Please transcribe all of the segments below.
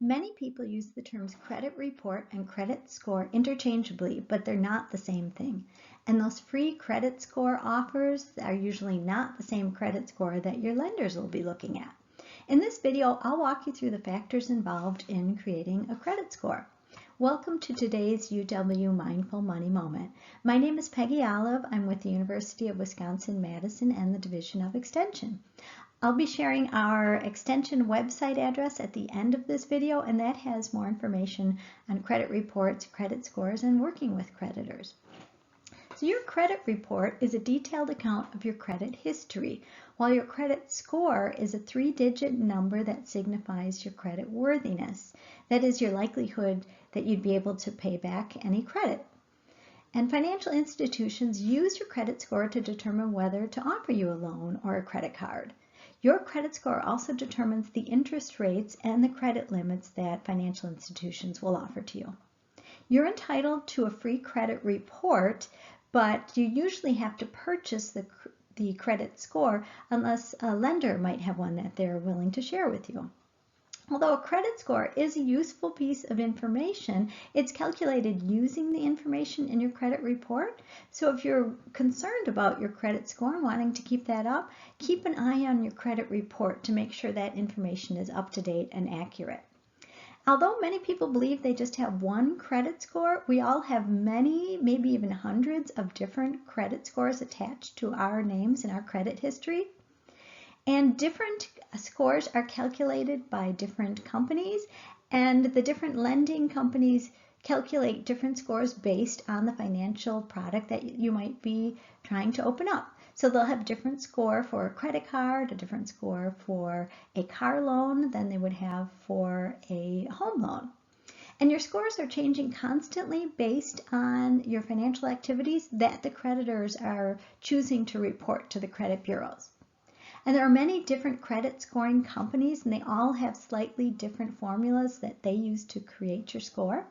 Many people use the terms credit report and credit score interchangeably, but they're not the same thing. And those free credit score offers are usually not the same credit score that your lenders will be looking at. In this video, I'll walk you through the factors involved in creating a credit score. Welcome to today's UW Mindful Money Moment. My name is Peggy Olive. I'm with the University of Wisconsin-Madison and the Division of Extension. I'll be sharing our extension website address at the end of this video, and that has more information on credit reports, credit scores, and working with creditors. So your credit report is a detailed account of your credit history, while your credit score is a 3-digit number that signifies your credit worthiness. That is your likelihood that you'd be able to pay back any credit. And financial institutions use your credit score to determine whether to offer you a loan or a credit card. Your credit score also determines the interest rates and the credit limits that financial institutions will offer to you. You're entitled to a free credit report, but you usually have to purchase the credit score unless a lender might have one that they're willing to share with you. Although a credit score is a useful piece of information, it's calculated using the information in your credit report. So if you're concerned about your credit score and wanting to keep that up, keep an eye on your credit report to make sure that information is up to date and accurate. Although many people believe they just have one credit score, we all have many, maybe even hundreds of different credit scores attached to our names and our credit history. And different scores are calculated by different companies, and the different lending companies calculate different scores based on the financial product that you might be trying to open up. So they'll have a different score for a credit card, a different score for a car loan than they would have for a home loan. And your scores are changing constantly based on your financial activities that the creditors are choosing to report to the credit bureaus. And there are many different credit scoring companies, and they all have slightly different formulas that they use to create your score.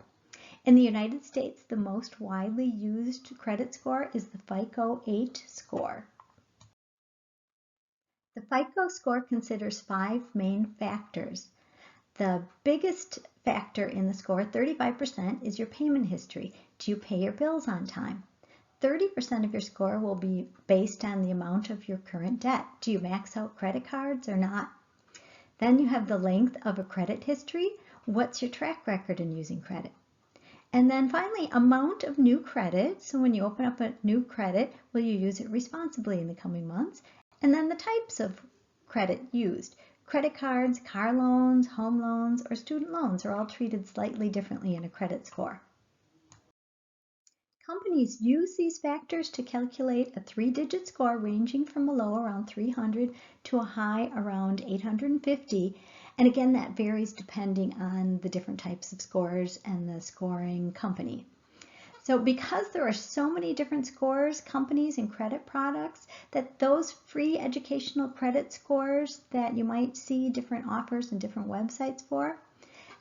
In the United States, the most widely used credit score is the FICO 8 score. The FICO score considers 5 main factors. The biggest factor in the score, 35%, is your payment history. Do you pay your bills on time? 30% of your score will be based on the amount of your current debt. Do you max out credit cards or not? Then you have the length of a credit history. What's your track record in using credit? And then finally, amount of new credit. So when you open up a new credit, will you use it responsibly in the coming months? And then the types of credit used. Credit cards, car loans, home loans, or student loans are all treated slightly differently in a credit score. Companies use these factors to calculate a 3-digit score ranging from a low around 300 to a high around 850. And again, that varies depending on the different types of scores and the scoring company. So because there are so many different scores, companies, and credit products, that those free educational credit scores that you might see different offers and different websites for,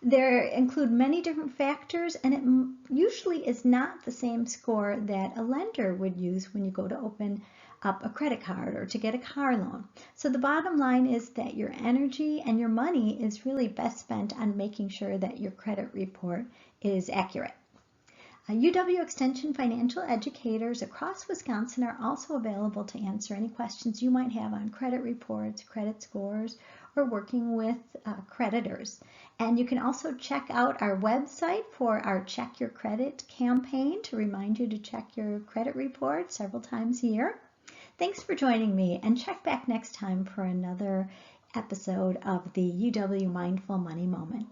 they include many different factors, and it usually is not the same score that a lender would use when you go to open up a credit card or to get a car loan. So the bottom line is that your energy and your money is really best spent on making sure that your credit report is accurate. UW Extension financial educators across Wisconsin are also available to answer any questions you might have on credit reports, credit scores, or working with creditors. And you can also check out our website for our Check Your Credit campaign to remind you to check your credit report several times a year. Thanks for joining me, and check back next time for another episode of the UW Mindful Money Moment.